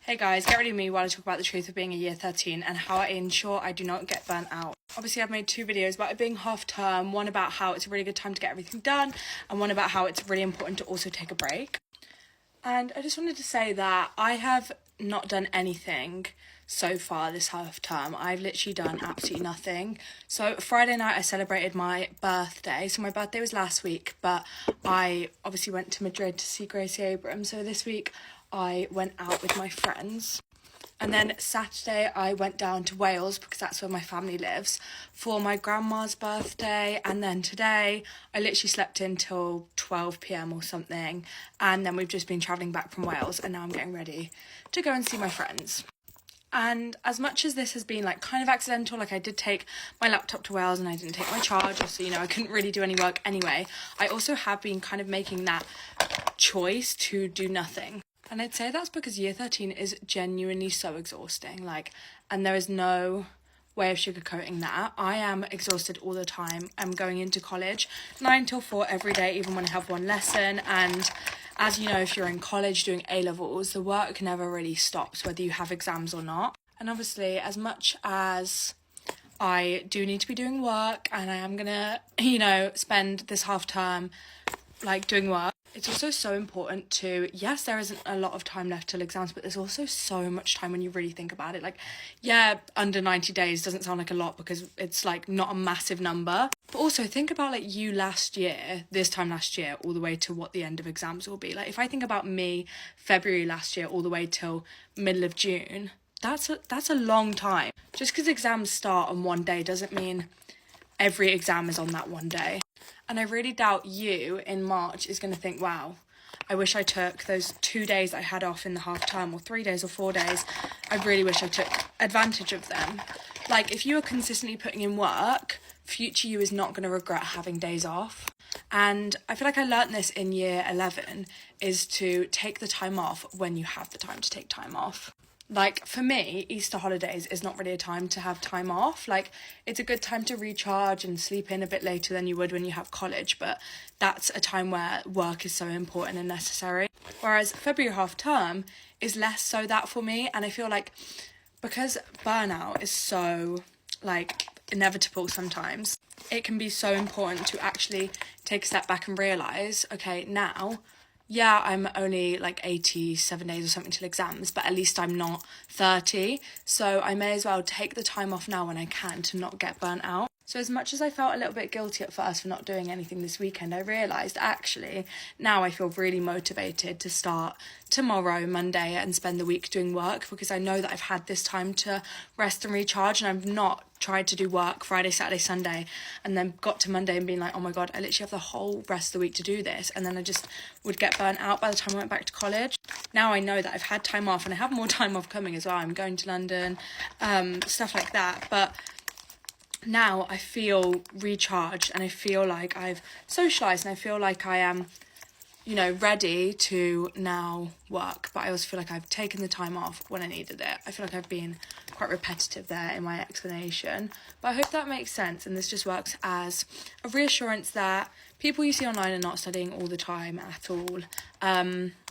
Hey guys, get ready with me while I talk about the truth of being a year 13 and how I ensure I do not get burnt out. Obviously I've made 2 videos about it being half term, one about how it's a really good time to get everything done and one about how it's really important to also take a break. And I just wanted to say that I have not done anything so far this half term. I've literally done absolutely nothing. So Friday night I celebrated my birthday. So my birthday was last week, but I obviously went to Madrid to see Gracie Abrams. So this week I went out with my friends. And then Saturday I went down to Wales because that's where my family lives for my grandma's birthday. And then today I literally slept in till 12 p.m. or something. And then we've just been travelling back from Wales and now I'm getting ready to go and see my friends. And as much as this has been like kind of accidental, like I did take my laptop to Wales and I didn't take my charger, so I couldn't really do any work anyway, I also have been kind of making that choice to do nothing. And I'd say that's because year 13 is genuinely so exhausting, and there is no way of sugarcoating that. I am exhausted all the time. I'm going into college 9 till 4 every day, even when I have one lesson. And as you know, if you're in college doing A-levels, the work never really stops, whether you have exams or not. And obviously, as much as I do need to be doing work and I am gonna, spend this half term doing work, it's also so important to, yes, there isn't a lot of time left till exams, but there's also so much time when you really think about it. Under 90 days doesn't sound like a lot because it's not a massive number. But also think about you this time last year, all the way to what the end of exams will be. If I think about me, February last year, all the way till middle of June, that's a long time. Just because exams start on one day doesn't mean every exam is on that one day. And I really doubt you in March is going to think, wow, I wish I took those 2 days I had off in the half term, or 3 days or 4 days. I really wish I took advantage of them. If you are consistently putting in work, future you is not going to regret having days off. And I feel like I learnt this in year 11, is to take the time off when you have the time to take time off. For me, Easter holidays is not really a time to have time off. It's a good time to recharge and sleep in a bit later than you would when you have college, but that's a time where work is so important and necessary. Whereas February half term is less so that for me, and I feel because burnout is so inevitable sometimes, it can be so important to actually take a step back and realise, okay, now, yeah, I'm only 87 days or something till exams, but at least I'm not 30. So I may as well take the time off now when I can to not get burnt out. So as much as I felt a little bit guilty at first for not doing anything this weekend, I realised actually now I feel really motivated to start tomorrow, Monday, and spend the week doing work because I know that I've had this time to rest and recharge, and I've not tried to do work Friday, Saturday, Sunday, and then got to Monday and been like, oh my God, I literally have the whole rest of the week to do this. And then I just would get burnt out by the time I went back to college. Now I know that I've had time off and I have more time off coming as well. I'm going to London, stuff like that. But now I feel recharged and I feel like I've socialised and I feel like I am, ready to now work. But I also feel like I've taken the time off when I needed it. I feel like I've been quite repetitive there in my explanation. But I hope that makes sense, and this just works as a reassurance that people you see online are not studying all the time at all.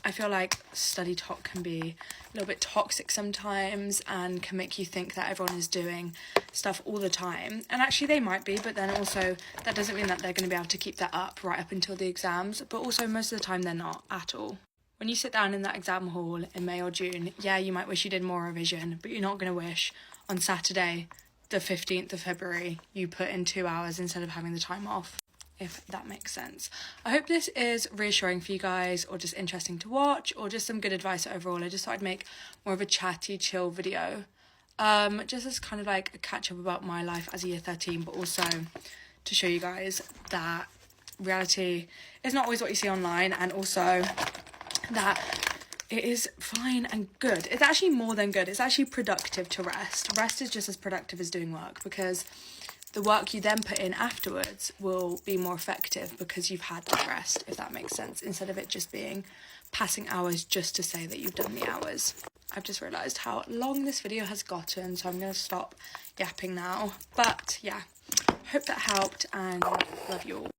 I feel like studytok can be a little bit toxic sometimes and can make you think that everyone is doing stuff all the time. And actually they might be, but then also that doesn't mean that they're going to be able to keep that up right up until the exams. But also most of the time they're not at all. When you sit down in that exam hall in May or June, yeah, you might wish you did more revision, but you're not going to wish on Saturday, the 15th of February, you put in 2 hours instead of having the time off, if that makes sense. I hope this is reassuring for you guys, or just interesting to watch, or just some good advice overall. I just thought I'd make more of a chatty, chill video, just as kind of a catch-up about my life as a year 13, but also to show you guys that reality is not always what you see online, and also that it is fine and good. It's actually more than good. It's actually productive to rest. Rest is just as productive as doing work, because the work you then put in afterwards will be more effective because you've had that rest, if that makes sense, instead of it just being passing hours just to say that you've done the hours. I've just realised how long this video has gotten, so I'm going to stop yapping now. But yeah, hope that helped and love you all.